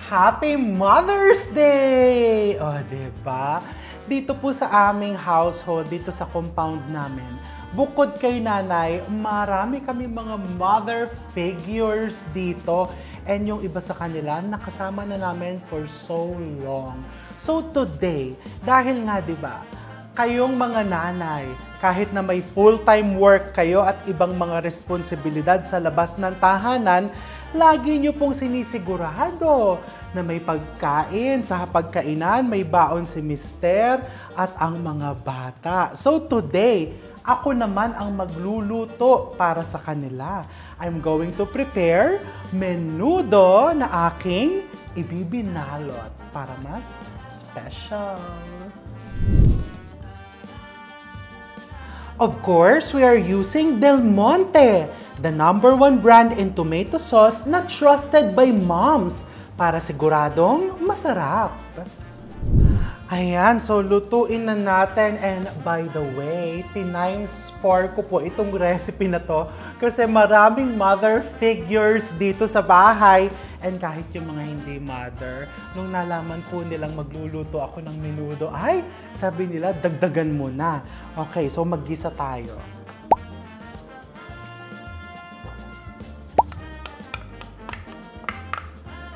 Happy Mother's Day! O, diba? Dito po sa aming household, dito sa compound namin, bukod kay nanay, marami kami mga mother figures dito. And yung iba sa kanila, nakasama na namin for so long. So today, dahil nga diba, kayong mga nanay, kahit na may full-time work kayo at ibang mga responsibilidad sa labas ng tahanan, lagi nyo pong sinisigurado na may pagkain sa hapagkainan, may baon si mister at ang mga bata. So today, ako naman ang magluluto para sa kanila. I'm going to prepare menudo na aking ibibinalot para mas special. Of course, we are using Del Monte, the #1 brand in tomato sauce na trusted by moms para siguradong masarap. Ayan, so lutuin na natin, and by the way, tinimes-4 ko po itong recipe na to kasi maraming mother figures dito sa bahay, and kahit yung mga hindi mother, nung nalaman po nilang magluluto ako ng menudo, ay, sabi nila, dagdagan mo na. Okay, so maggisa tayo.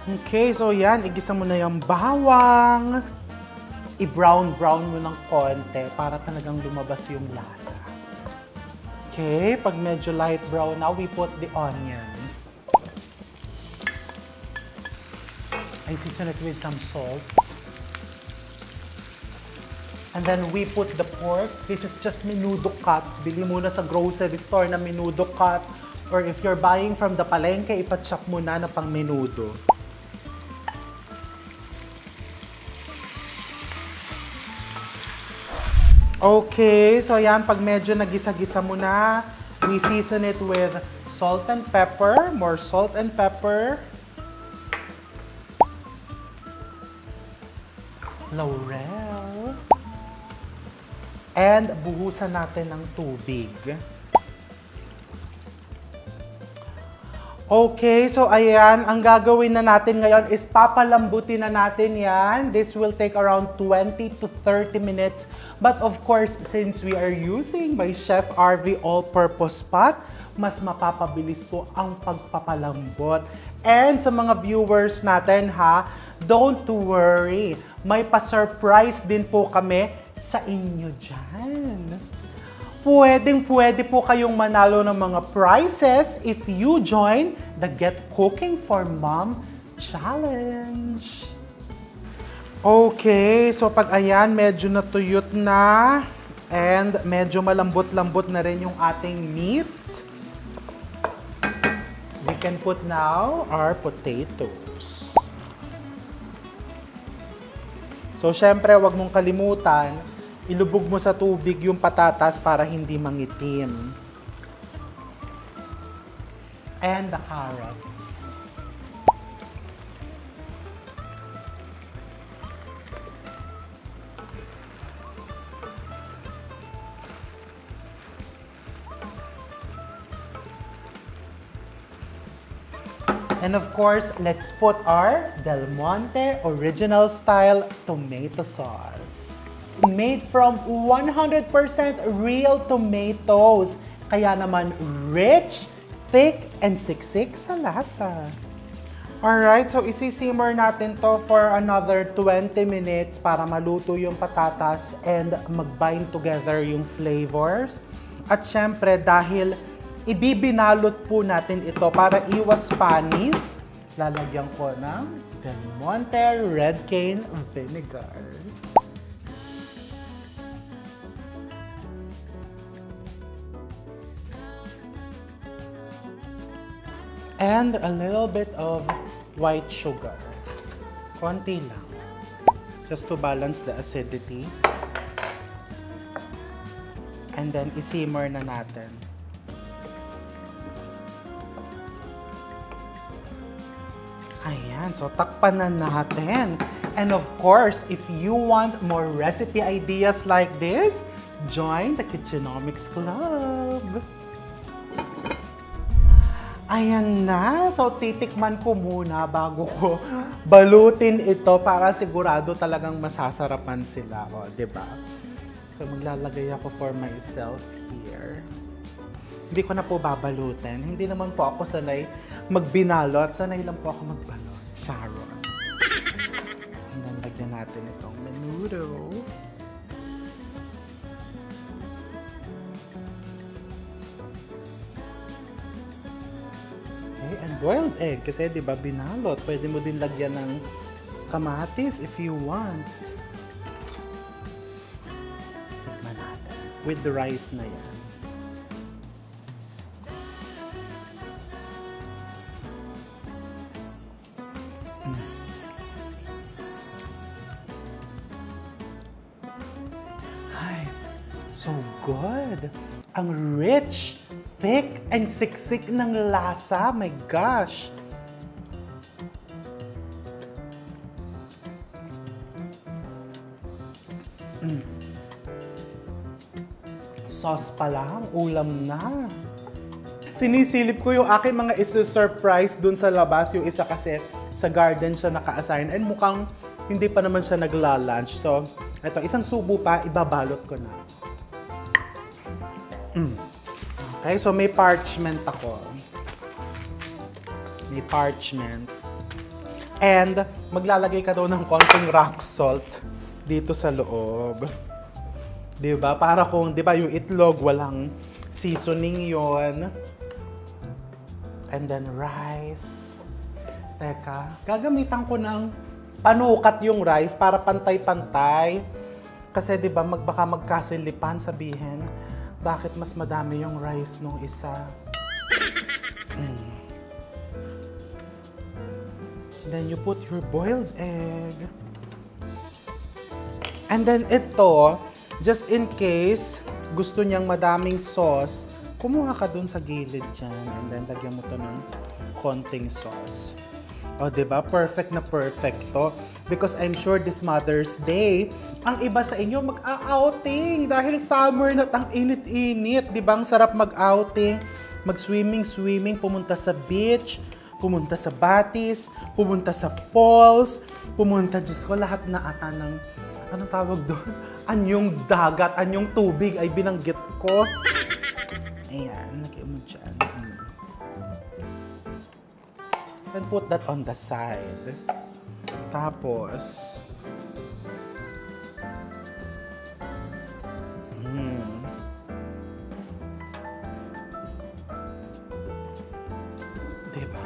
Okay, so yan, igisa mo na yung bawang. I-brown-brown mo ng konti para talagang lumabas yung lasa. Okay, pag medyo light brown na, we put the onions. I season it with some salt. And then we put the pork. This is just menudo cut. Bili muna sa grocery store na menudo cut. Or if you're buying from the palengke, ipachop mo na pang menudo. Okay, so yan, pag medyo nagisa-gisa mo na, we season it with salt and pepper, more salt and pepper, laurel, and buhusan natin ng tubig. Okay, so ayan, ang gagawin na natin ngayon is papalambutin na natin yan. This will take around 20 to 30 minutes. But of course, since we are using my Chef RV all-purpose pot, mas mapapabilis po ang pagpapalambot. And sa mga viewers natin ha, don't worry. May pa-surprise din po kami sa inyo dyan. Pwedeng-pwede po kayong manalo ng mga prizes if you join the Get Cooking for Mom Challenge. Okay, so pag ayan, medyo natuyot na and medyo malambot-lambot na rin yung ating meat, we can put now our potatoes. So syempre, wag mong kalimutan, ilubog mo sa tubig yung patatas para hindi mangitim. And the carrots. And of course, let's put our Del Monte original style tomato sauce. Made from 100% real tomatoes. Kaya naman rich, thick, and siksik sa lasa. Alright, so isi-simmer natin to for another 20 minutes para maluto yung patatas and mag-bind together yung flavors. At syempre, dahil ibibinalot po natin ito para iwas panis, lalagyan ko ng Del Monte Red Cane Vinegar. And a little bit of white sugar. Konti lang. Just to balance the acidity. And then, isimmer na natin. Ayan, so takpan na natin. And of course, if you want more recipe ideas like this, join the Kitchenomics Club. Ayan na. So, titikman ko muna bago ko balutin ito para sigurado talagang masasarapan sila. O, diba? So, maglalagay ako for myself here. Hindi ko na po babalutin. Hindi naman po ako sanay magbinalot. Sanay lang po ako magbalot. Sharon. And then, lagyan natin itong menudo. And boiled egg kasi 'di ba binalot. Pwede mo din lagyan ng kamatis if you want. Tikman natin. With the rice na yan. Ay, so good. Ang rich, thick, and siksik ng lasa. My gosh! Sauce pa lang, ulam na. Sinisilip ko yung aking mga isu-surprise dun sa labas. Yung isa kasi sa garden siya naka-assign. And mukhang hindi pa naman siya nagla-lunch. So, ito, isang subo pa, ibabalot ko na. Okay, so may parchment ako. May parchment. And maglalagay ka daw ng konting rock salt dito sa loob. Diba? Para kung, diba, yung itlog, walang seasoning yon. And then rice. Teka, gagamitan ko ng panukat yung rice para pantay-pantay. Kasi diba, baka magkasilipan sabihin. Bakit mas madami yung rice nung isa? Then you put your boiled egg. And then ito, just in case gusto niyang madaming sauce, kumuha ka dun sa gilid dyan. And then lagyan mo to ng konting sauce. O, diba? Perfect na perfect to. Because I'm sure this Mother's Day, ang iba sa inyo mag-outing dahil summer na ang init-init. Diba? Ang sarap mag-outing, mag-swimming, pumunta sa beach, pumunta sa Batis, pumunta sa falls, pumunta, Diyos ko, lahat na ata ng, anong tawag doon? Anyong dagat, anyong tubig ay binanggit ko. Ayan, lagyan mo dyan. Then put that on the side. Tapos, diba?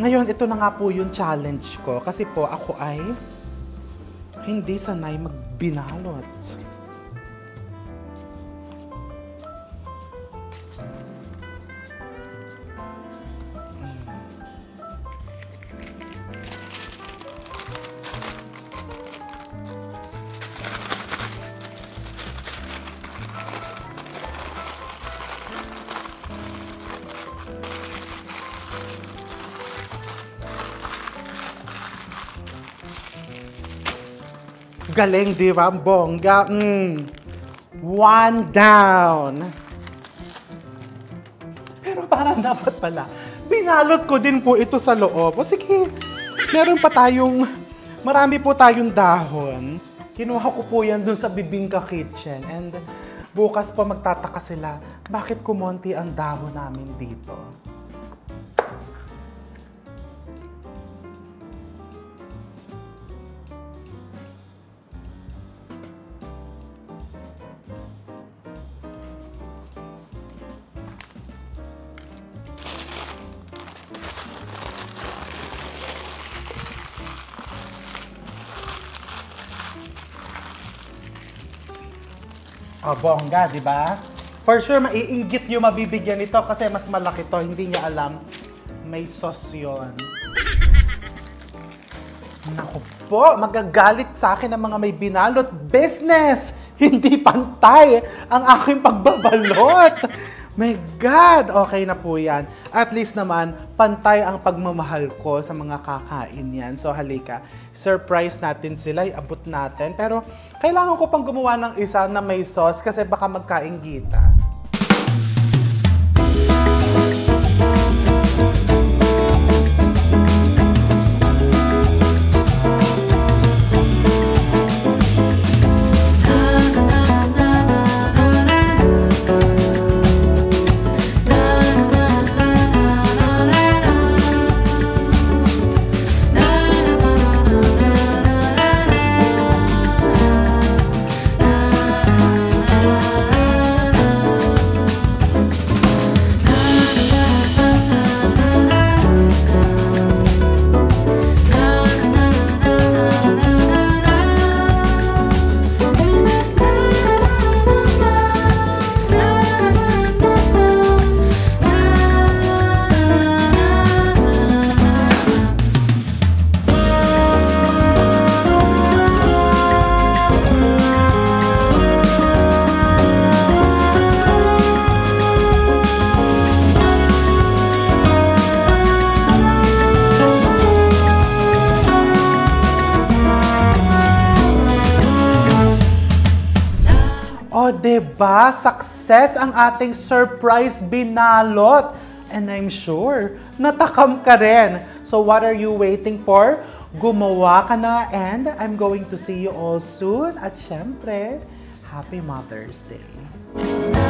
Ngayon, ito na nga po yung challenge ko. Kasi po, ako ay hindi sanay magbinalot. Galing, di ba? Bongga. One down. Pero parang dapat pala, binalot ko din po ito sa loob. O sige, meron pa tayong, marami po tayong dahon. Kinuha ko po yan dun sa Bibingka Kitchen. And bukas po magtataka sila, bakit kumonti ang dahon namin dito? Oh, bongga, di ba? For sure, maiinggit yung mabibigyan nito kasi mas malaki to. Hindi niya alam. May sauce yun. Naku po, magagalit sa akin ang mga may binalot. Business! Hindi pantay ang aking pagbabalot. My God! Okay na po yan. At least naman, pantay ang pagmamahal ko sa mga kakain yan. So halika, surprise natin sila, abot natin. Pero kailangan ko pang gumawa ng isa na may sauce kasi baka magkainggita. 'Diba? Success ang ating surprise binalot. And I'm sure, natakam ka rin. So what are you waiting for? Gumawa ka na and I'm going to see you all soon. At syempre, Happy Mother's Day.